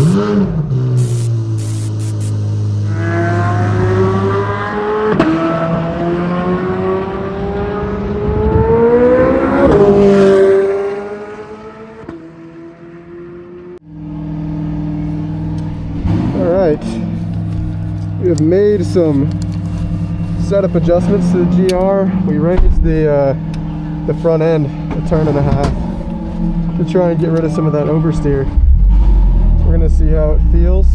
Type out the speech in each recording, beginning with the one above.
We have made some setup adjustments to the GR. We raised the front end a turn and a half to try and get rid of some of that oversteer. We're gonna see how it feels.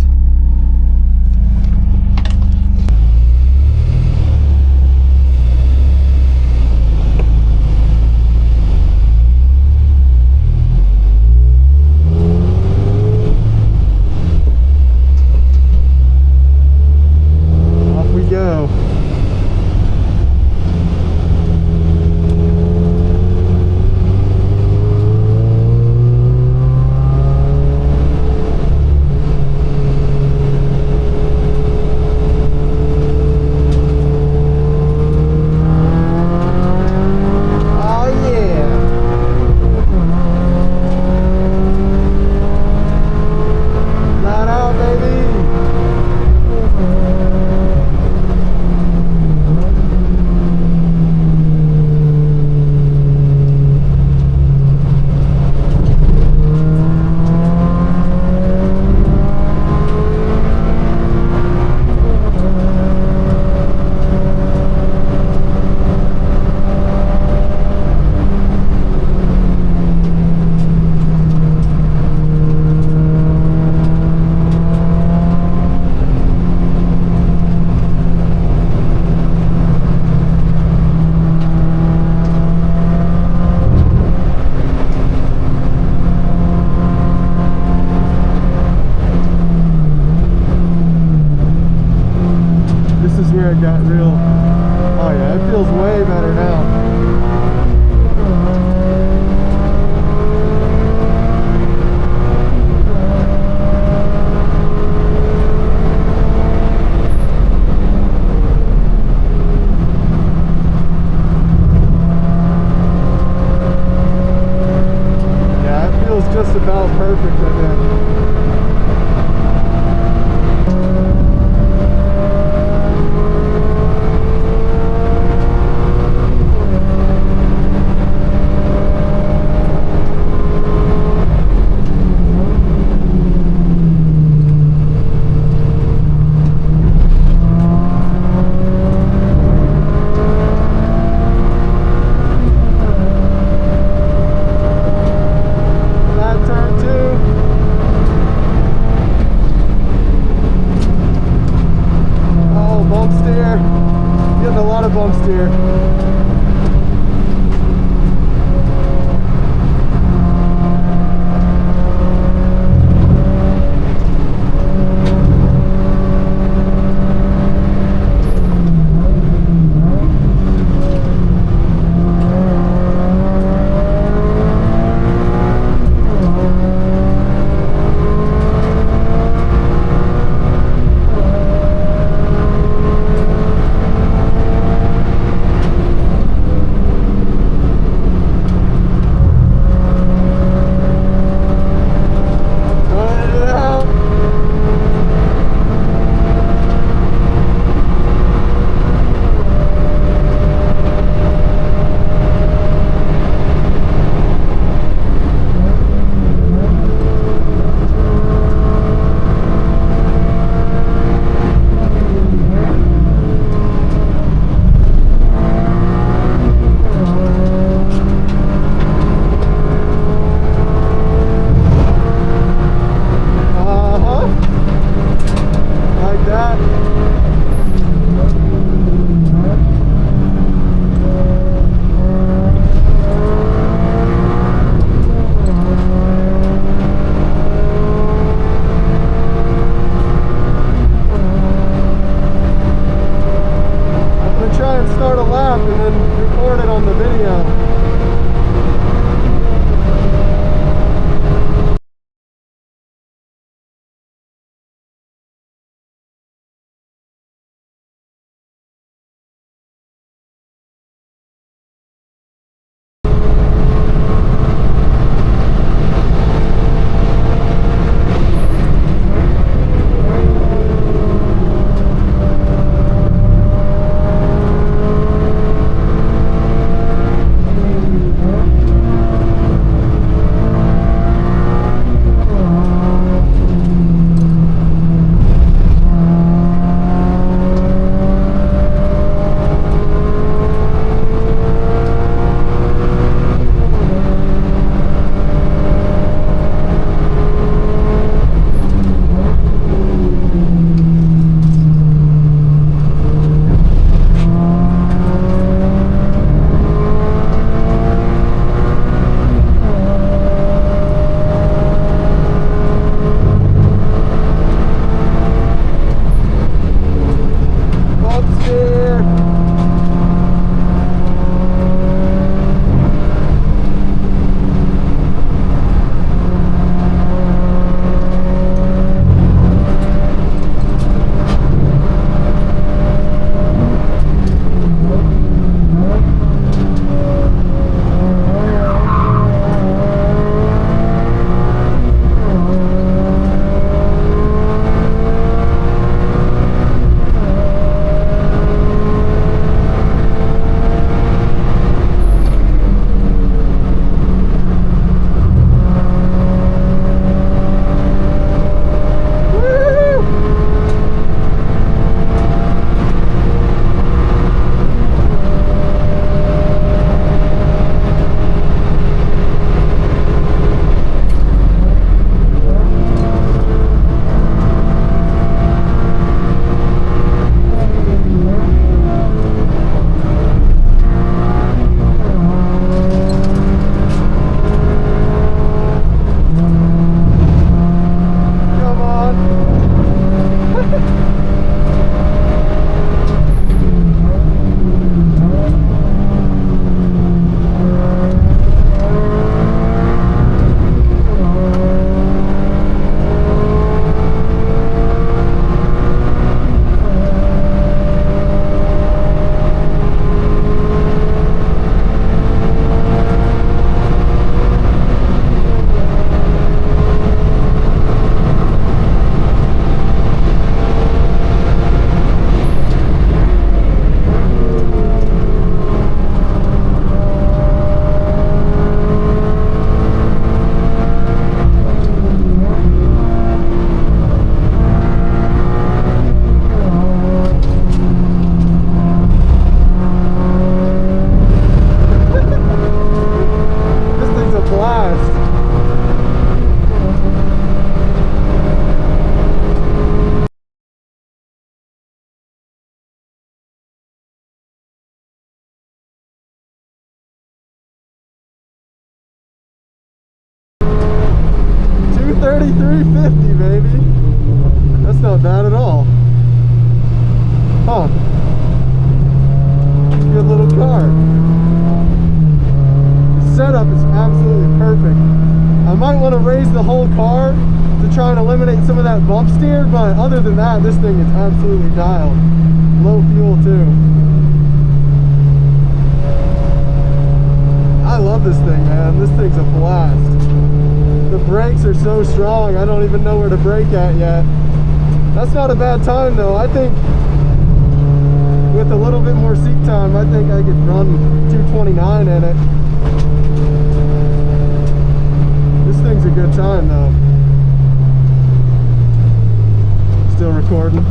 It got real. Oh yeah, it feels way better now. Yeah, it feels just about perfect, I think. Getting a lot of bump steer. $33.50, baby. That's not bad at all. Huh. Good little car. The setup is absolutely perfect. I might want to raise the whole car to try and eliminate some of that bump steer, but other than that, this thing is absolutely dialed. Low fuel too. I love this thing, man. This thing's a blast. The brakes are so strong, I don't even know where to brake at yet. That's not a bad time though. I think with a little bit more seat time, I think I could run 229 in it. This thing's a good time though. Still recording.